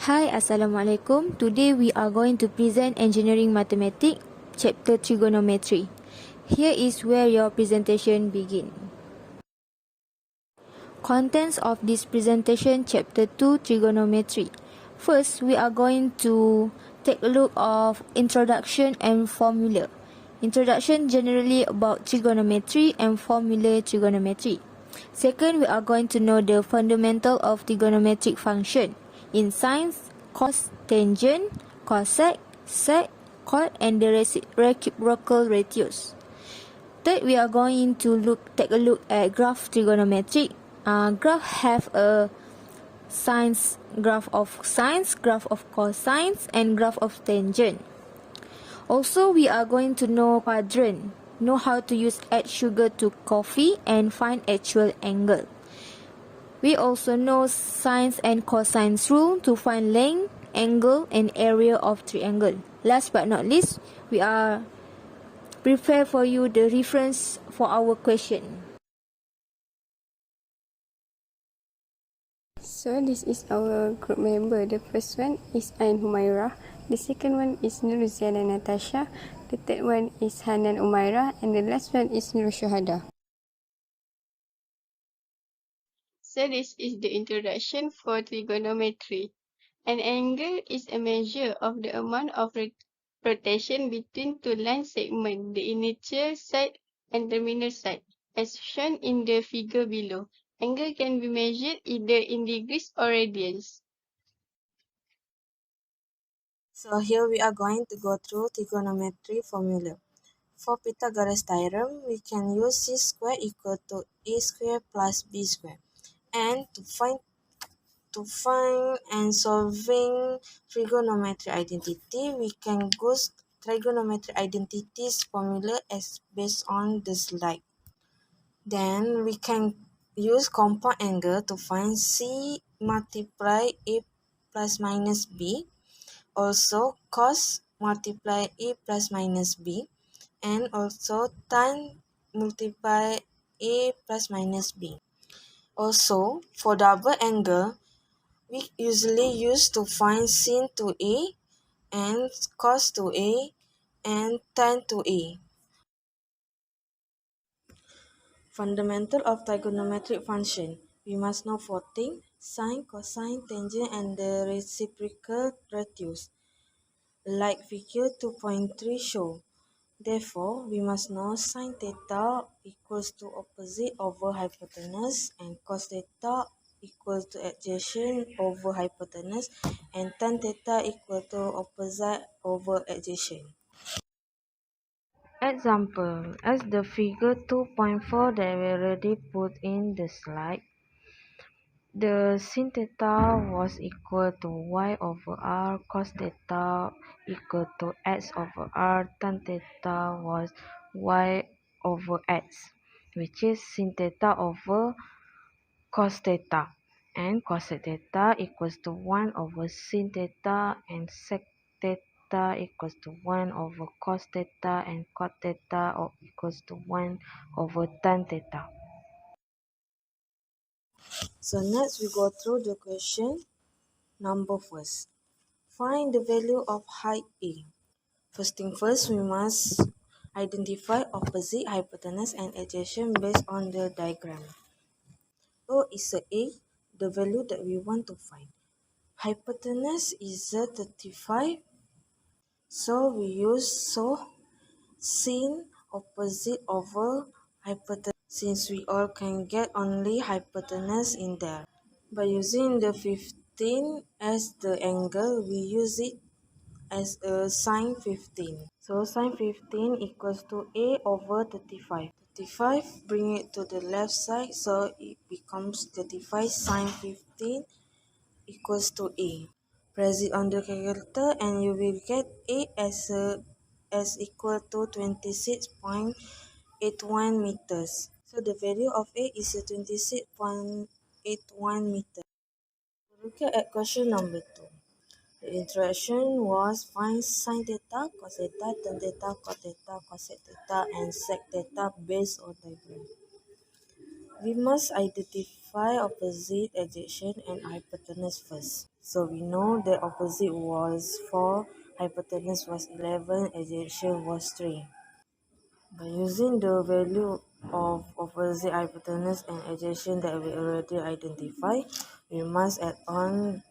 Hi, Assalamualaikum. Today we are going to present Engineering Mathematics, Chapter Trigonometry. Here is where your presentation begins. Contents of this presentation, Chapter 2, Trigonometry. First, we are going to take a look of introduction and formula. Introduction generally about trigonometry and formula trigonometry. Second, we are going to know the fundamental of trigonometric function. In science, cos, tangent, cosec, sec, cot, and the reciprocal ratios. Third, we are going to take a look at graph trigonometry. Graph have a graph of sines, graph of cosines, and graph of tangent. Also, we are going to know quadrant, know how to use add sugar to coffee, and find actual angle. We also know sines and cosines rule to find length, angle, and area of triangle. Last but not least, we are prepare for you the reference for our question. So this is our group member. The first one is Ain Humairah. The second one is Nurziana Natasha. The third one is Hanan Umairah. And the last one is Nur Shuhada. So this is the introduction for trigonometry. An angle is a measure of the amount of rotation between two line segments, the initial side and terminal side, as shown in the figure below. Angle can be measured either in degrees or radians. So here we are going to go through trigonometry formula. For Pythagoras theorem, we can use c square equal to a square plus b square. And to find and solving trigonometry identity, we can use trigonometry identities formula as based on the slide. Then we can use compound angle to find c multiply a plus minus b. Also cos multiply a plus minus b, and also tan multiply a plus minus b. Also for double angle, we usually use to find sin to a and cos to a and tan to a. Fundamental of trigonometric function. We must know 14, sine, cosine, tangent, and the reciprocal ratios. Like figure 2.3 show. Therefore, we must know sin theta equals to opposite over hypotenuse and cos theta equals to adjacent over hypotenuse and tan theta equal to opposite over adjacent. Example, as the figure 2.4 that we already put in the slide, the sin theta was equal to y over r, cos theta equal to x over r, tan theta was y over x, which is sin theta over cos theta, and cosec theta equals to 1 over sin theta, and sec theta equals to 1 over cos theta, and cot theta equals to 1 over tan theta. So next we go through the question number first. Find the value of height A. First thing first, we must identify opposite, hypotenuse, and adjacent based on the diagram. O is a A, the value that we want to find. Hypotenuse is a 35, so we use sin opposite over hypotenuse, since we all can get only hypotenuse in there. By using the 15 as the angle, we use it as a sine 15. So sine 15 equals to A over 35. 35, bring it to the left side, so it becomes 35 sine 15 equals to A. Press it on the calculator and you will get A as equal to 26.81 meters. So the value of A is 26.81 meters. Look at question number 2. The instruction was find sin theta, cos theta, tan theta, cot theta, cosec theta, and sec theta based on diagram. We must identify Identify opposite adjacent and hypotenuse first. So we know the opposite was 4, hypotenuse was 11, adjacent was 3. By using the value of opposite hypotenuse and adjacent that we already identify, we must add on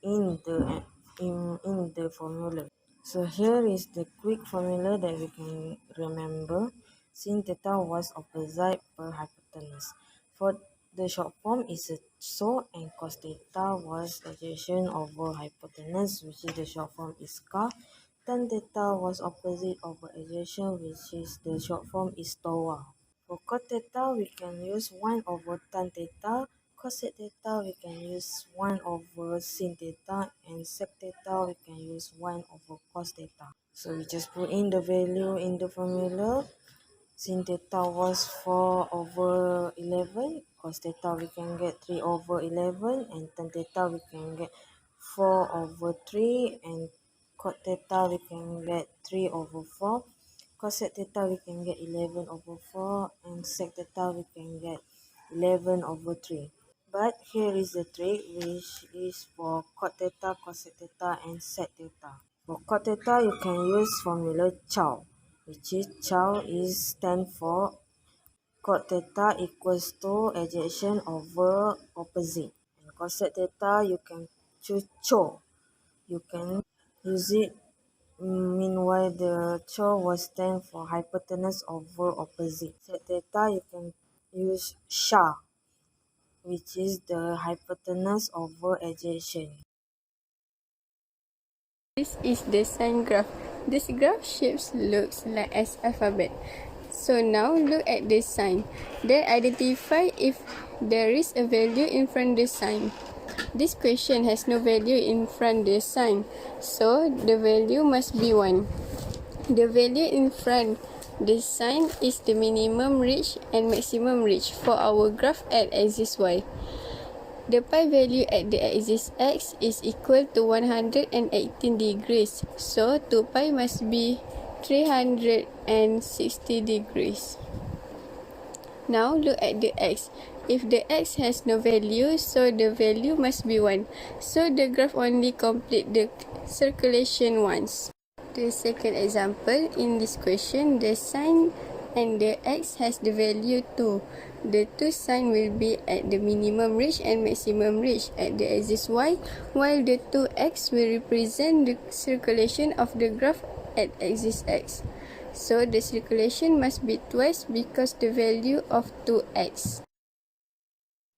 in the formula. So here is the quick formula that we can remember. Sin theta was opposite per hypotenuse. For the short form is so, and cos theta was adjacent over hypotenuse, which is the short form is ka. Tan theta was opposite over adjacent, which is the short form is toa. For cot theta, we can use 1 over tan theta. Cosec theta, we can use 1 over sin theta. And sec theta, we can use 1 over cos theta. So we just put in the value in the formula. Sin theta was 4 over 11. Cos theta, we can get 3 over 11. And tan theta, we can get 4 over 3. And cot theta, we can get 3 over 4. Cosec theta, we can get 11 over 4. And sec theta, we can get 11 over 3. But here is the trick, which is for cot theta, cosec theta, and sec theta. For cot theta, you can use formula chow, which is chow is stand for cot theta equals to adjacent over opposite. And cosec theta, you can choose cho. You can use it. Meanwhile, the cho was stand for hypotenuse over opposite. Sec theta, you can use sha, which is the hypotenuse over adjacent. This is the sign graph. This graph shapes looks like as alphabet. So now look at this sign. Then identify if there is a value in front of the sign. This question has no value in front of the sign, so the value must be 1. The value in front the sign is the minimum reach and maximum reach for our graph at axis y. The pi value at the axis x is equal to 118 degrees, so 2 pi must be 360 degrees. Now look at the x. If the x has no value, so the value must be 1. So the graph only complete the circulation once. The second example, in this question, the sign and the x has the value 2. The two signs will be at the minimum reach and maximum reach at the axis y, while the 2x will represent the circulation of the graph at axis x. So the circulation must be twice because the value of 2x.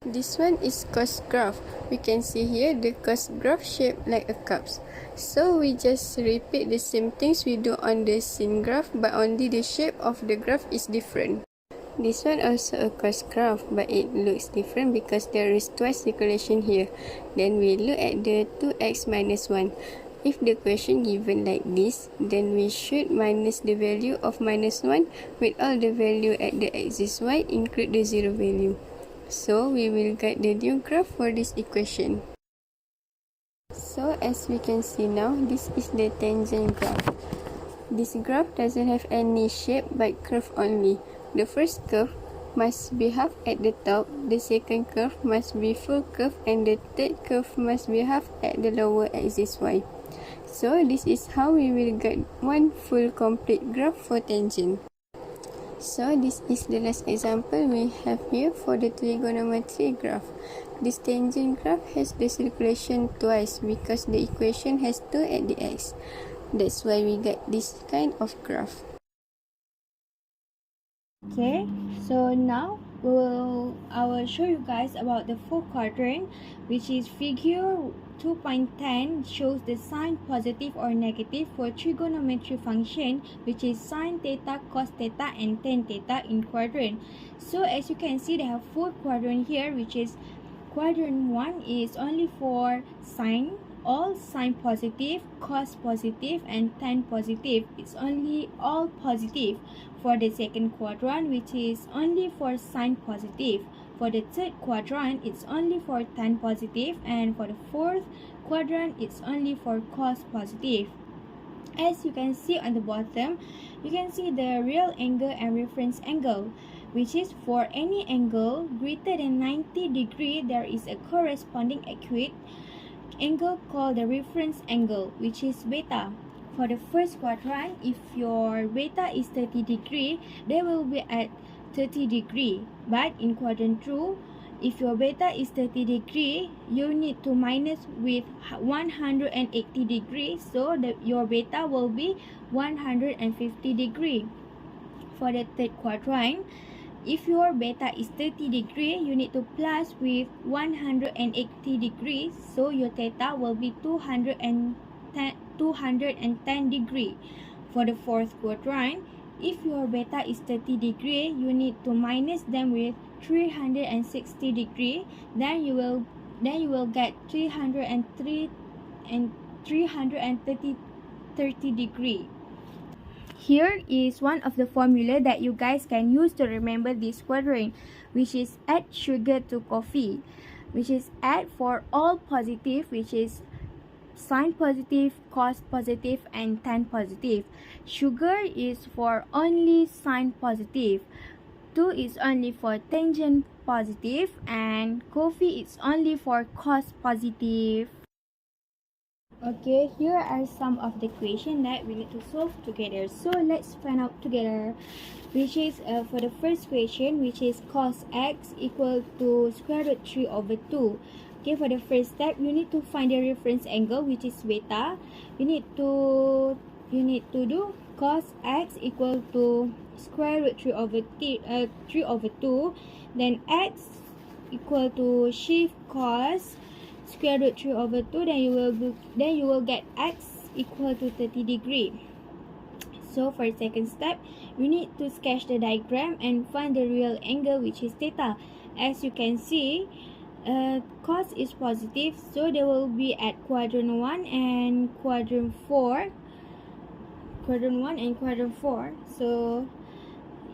This one is cos graph. We can see here the cos graph shaped like a cup. So we just repeat the same things we do on the sin graph, but only the shape of the graph is different. This one also a cos graph, but it looks different because there is twice circulation here. Then we look at the 2x minus 1. If the question given like this, then we should minus the value of minus 1 with all the value at the axis y, include the 0 value. So we will get the new graph for this equation. So as we can see now, this is the tangent graph. This graph doesn't have any shape but curve only. The first curve must be half at the top, the second curve must be full curve, and the third curve must be half at the lower axis y. So this is how we will get one full complete graph for tangent. So this is the last example we have here for the trigonometry graph. This tangent graph has the circulation twice because the equation has 2 at the x. That's why we get this kind of graph. Okay, so now I will show you guys about the fourth quadrant, which is figure 2.10 shows the sign positive or negative for trigonometry function, which is sine theta, cos theta, and tan theta in quadrant. So as you can see, they have four quadrant here, which is quadrant 1 is only for sine, all sine positive, cos positive, and tan positive. It's only all positive. For the second quadrant, which is only for sine positive. For the third quadrant, it's only for tan positive, and for the fourth quadrant, it's only for cos positive. As you can see on the bottom, you can see the real angle and reference angle. which is for any angle greater than 90 degree, there is a corresponding acute angle called the reference angle, which is beta. For the first quadrant, if your beta is 30 degree, they will be at 30 degree. But in quadrant 2, if your beta is 30 degree, you need to minus with 180 degree, so your beta will be 150 degree. For the third quadrant, if your beta is 30 degree, you need to plus with 180 degrees, so your theta will be 210 degree. For the fourth quadrant, if your beta is 30 degree, you need to minus them with 360 degree, then you will get 330 degree. Here is one of the formula that you guys can use to remember this quadrant, which is add sugar to coffee, which is add for all positive, which is sine positive, cos positive, and tan positive. Sugar is for only sine positive, 2 is only for tangent positive, and coffee is only for cos positive. Okay, here are some of the equation that we need to solve together. So let's find out together, which is for the first equation, which is cos x equal to square root 3 over 2. Okay, for the first step, you need to find the reference angle, which is beta. You need to do cos x equal to square root 3 over 2. Then x equal to shift cos square root 3 over 2, then you will get x equal to 30 degree. So for second step, you need to sketch the diagram and find the real angle, which is theta. As you can see, cos is positive, so they will be at quadrant 1 and quadrant 4. So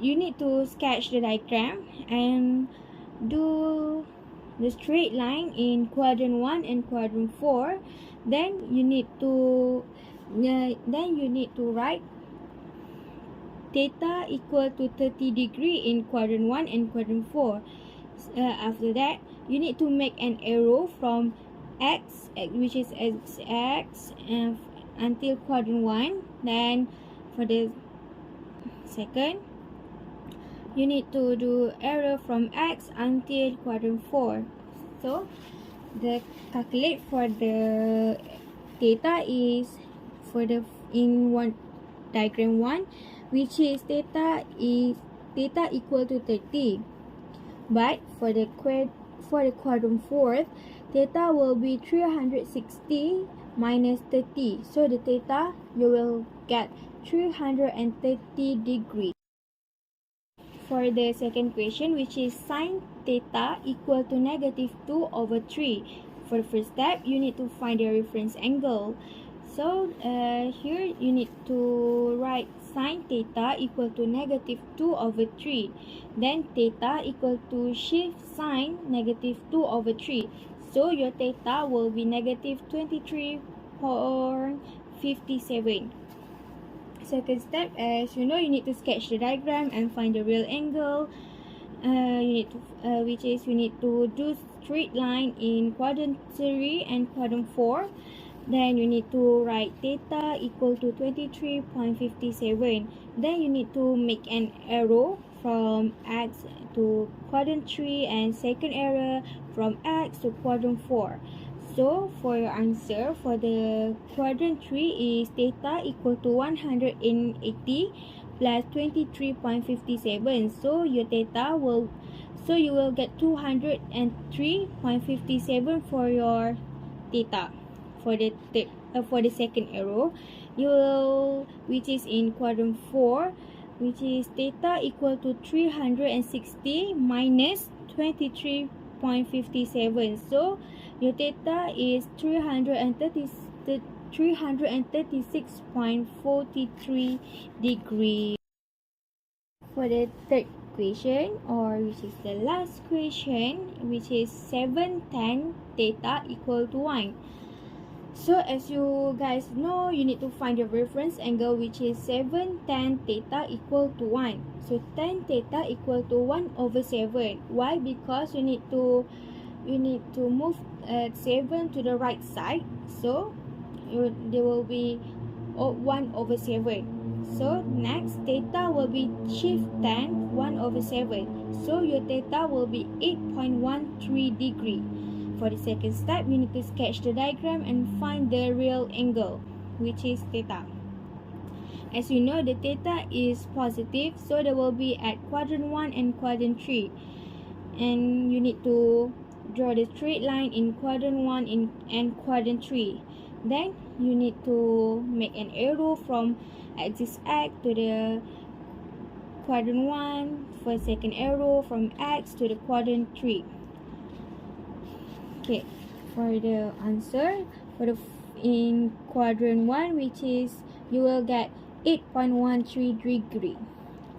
you need to sketch the diagram and do the straight line in quadrant 1 and quadrant 4. Then you need to write theta equal to 30 degree in quadrant 1 and quadrant 4. After that, you need to make an arrow from x, which is x, until quadrant 1. Then for the second, you need to do arrow from x until quadrant 4. So the calculate for the theta is for the in one diagram 1, which is theta equal to 30. But for the quadrant 4, theta will be 360 minus 30. So the theta, you will get 330 degree. For the second question, which is sine theta equal to negative 2 over 3. For the first step, you need to find the reference angle. So here you need to write sine theta equal to negative 2 over 3. Then theta equal to shift sine negative 2 over 3. So your theta will be negative 23.57. Second step, as you know, you need to sketch the diagram and find the real angle. You need to do straight line in quadrant 3 and quadrant 4. Then you need to write theta equal to 23.57. Then you need to make an arrow from x to quadrant 3 and second arrow from x to quadrant 4. So for your answer for the quadrant 3 is theta equal to 180 plus 23.57. So your theta will, so you will get 203.57 for your theta. For the second arrow, you will, which is in quadrant 4, which is theta equal to 360 minus 23.57. So your theta is 336.43 degrees. For the third question, or which is the last question, which is 7 tan theta equal to 1. So as you guys know, you need to find the reference angle, which is 7 tan theta equal to 1. So tan theta equal to 1 over 7. Why? Because you need to move 7 to the right side. So there will be 1 over 7. So next, theta will be shift tan 1 over 7. So your theta will be 8.13 degree. For the second step, you need to sketch the diagram and find the real angle, which is theta. As you know, the theta is positive, so they will be at quadrant 1 and quadrant 3. And you need to draw the straight line in quadrant 1 and quadrant 3. Then you need to make an arrow from axis X to the quadrant 1, for second arrow from X to the quadrant 3. Okay, for the answer, in quadrant 1, which is, you will get 8.13 degree.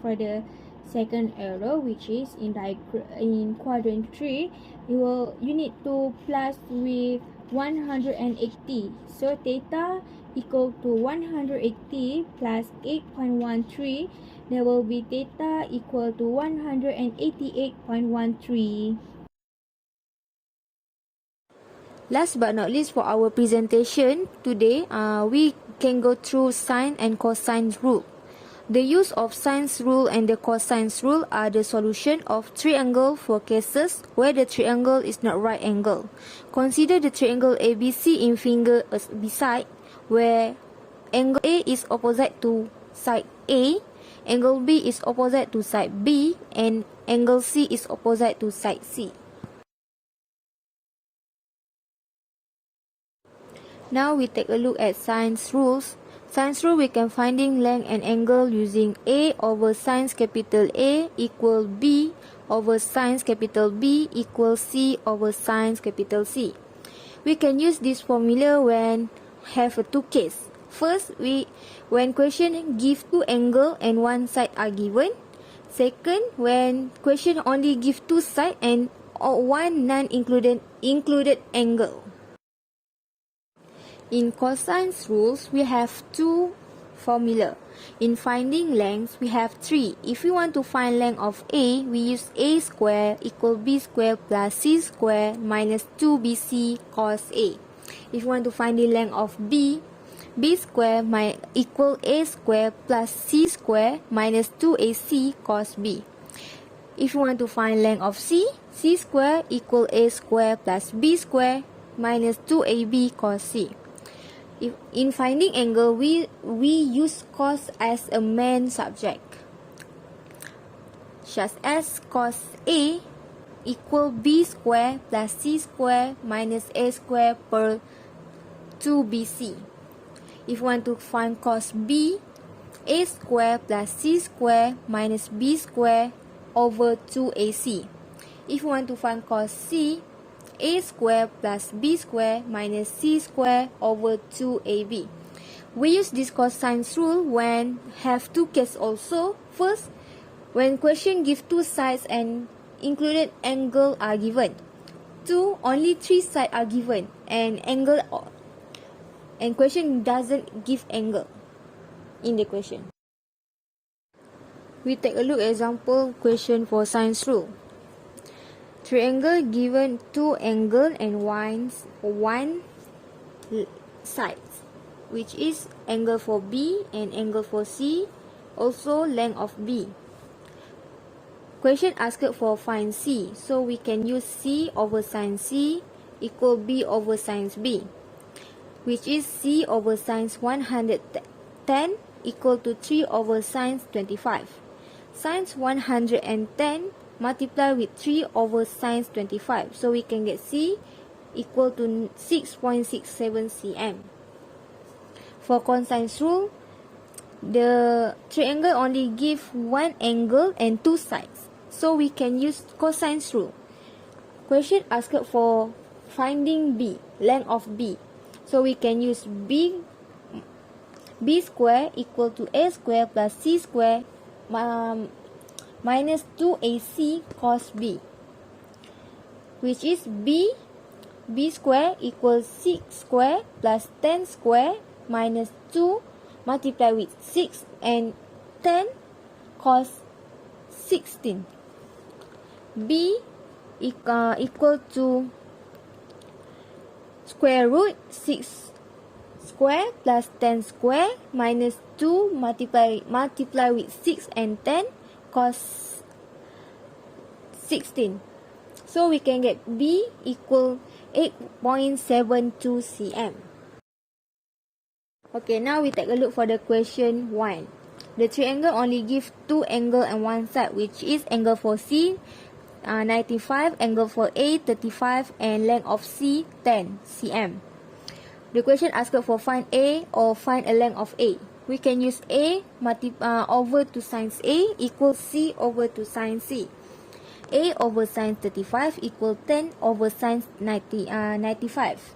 For the second arrow, which is in quadrant 3, you need to plus with 180. So theta equal to 180 plus 8.13. There will be theta equal to 188.13. Last but not least, for our presentation today, we can go through sine and cosine rule. The use of sine rule and the cosine rule are the solution of triangle for cases where the triangle is not right angle. Consider the triangle ABC in figure beside, where angle A is opposite to side A, angle B is opposite to side B, and angle C is opposite to side C. Now we take a look at sine rules. Sine rule, we can finding length and angle using A over sine capital A equal B over sine capital B equal C over sine capital C. We can use this formula when have two case. First, when question give two angle and one side are given. Second, when question only give two side and one non-included angle. In cosine rules, we have two formula. In finding length, we have three. If we want to find length of A, we use A square equal B square plus C square minus 2BC cos A. If we want to find the length of B, B square equal A square plus C square minus 2AC cos B. If we want to find length of C, C square equal A square plus B square minus 2AB cos C. In finding angle, we use cos as a main subject, such as cos A equal B square plus C square minus A square per 2BC. If we want to find cos B, A square plus C square minus B square over 2AC. If we want to find cos C, A square plus B square minus C square over 2AB. We use this cosine rule when have two cases also. First, when question give two sides and included angle are given. Two, only three sides are given and question doesn't give angle in the question. We take a look at example question for sine rule. Triangle given two angle and one side, which is angle for B and angle for C, also length of B. Question asked for find C, so we can use C over sin C equal B over sin B, which is C over sin 110 equal to 3 over sin 25. Sin 110 multiply with 3 over sin 25, so we can get C equal to 6.67 cm. For cosine rule, the triangle only give one angle and two sides, so we can use cosine rule. Question asked for finding B, length of B, so we can use B square equal to A square plus C square minus 2AC cos B, which is B b square equals 6 square plus 10 square minus 2 multiplied with 6 and 10 cos 16. b equal to square root 6 square plus 10 square minus 2 multiply with 6 and 10 cos 16. So we can get b equal 8.72 cm. Okay, now we take a look for the question 1. The triangle only gives two angles on one side, which is angle for C 95, angle for A 35, and length of C 10 cm. The question asked for find A or find a length of A. We can use A over to sin A equals C over to sin C. A over sin 35 equals 10 over sin 95.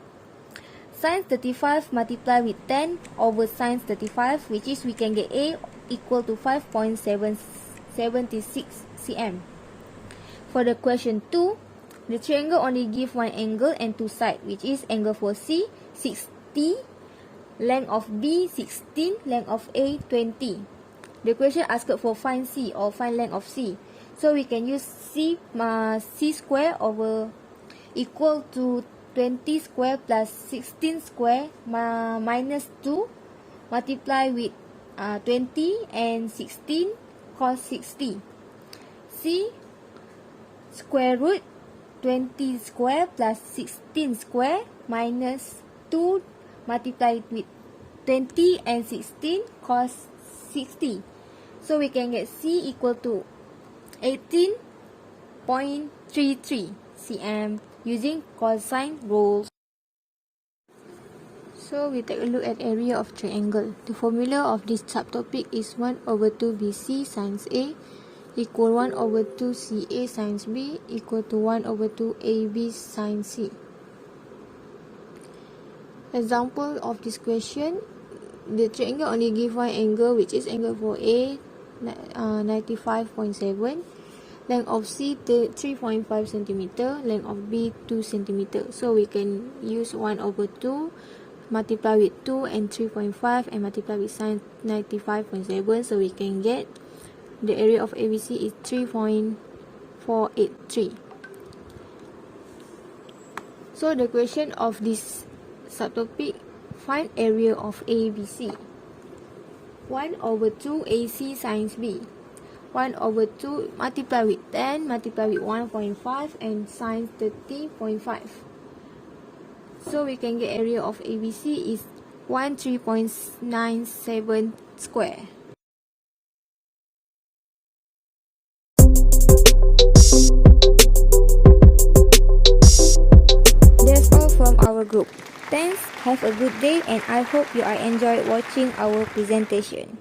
Sin 35 multiplied with 10 over sin 35, which is we can get A equal to 5.76 cm. For the question 2, the triangle only gives one angle and two sides, which is angle for C 60, length of B 16, length of A 20. The question asked for find C or find length of C. So we can use C square over equal to 20 square plus 16 square minus 2 multiply with 20 and 16 cos 60. C square root 20 square plus 16 square minus 2 multiplied with 20 and 16 cos 60. So we can get C equal to 18.33 cm using cosine rules. So we take a look at area of triangle. The formula of this subtopic is 1 over 2 BC sines A equal 1 over 2 CA sines B equal to 1 over 2 AB sines C. Example of this question, the triangle only gives one angle, which is angle for A 95.7, length of C 3.5 cm, length of B 2 cm. So we can use 1 over 2 multiply with 2 and 3.5 and multiply with sin 95.7, so we can get the area of ABC is 3.483. So the question of this subtopic, find area of ABC. 1 over 2 AC sines B. 1 over 2 multiply with 10 multiply with 1.5 and sines 30.5. So we can get area of ABC is 13.97 square. That's all from our group. Thanks, have a good day, and I hope you are enjoyed watching our presentation.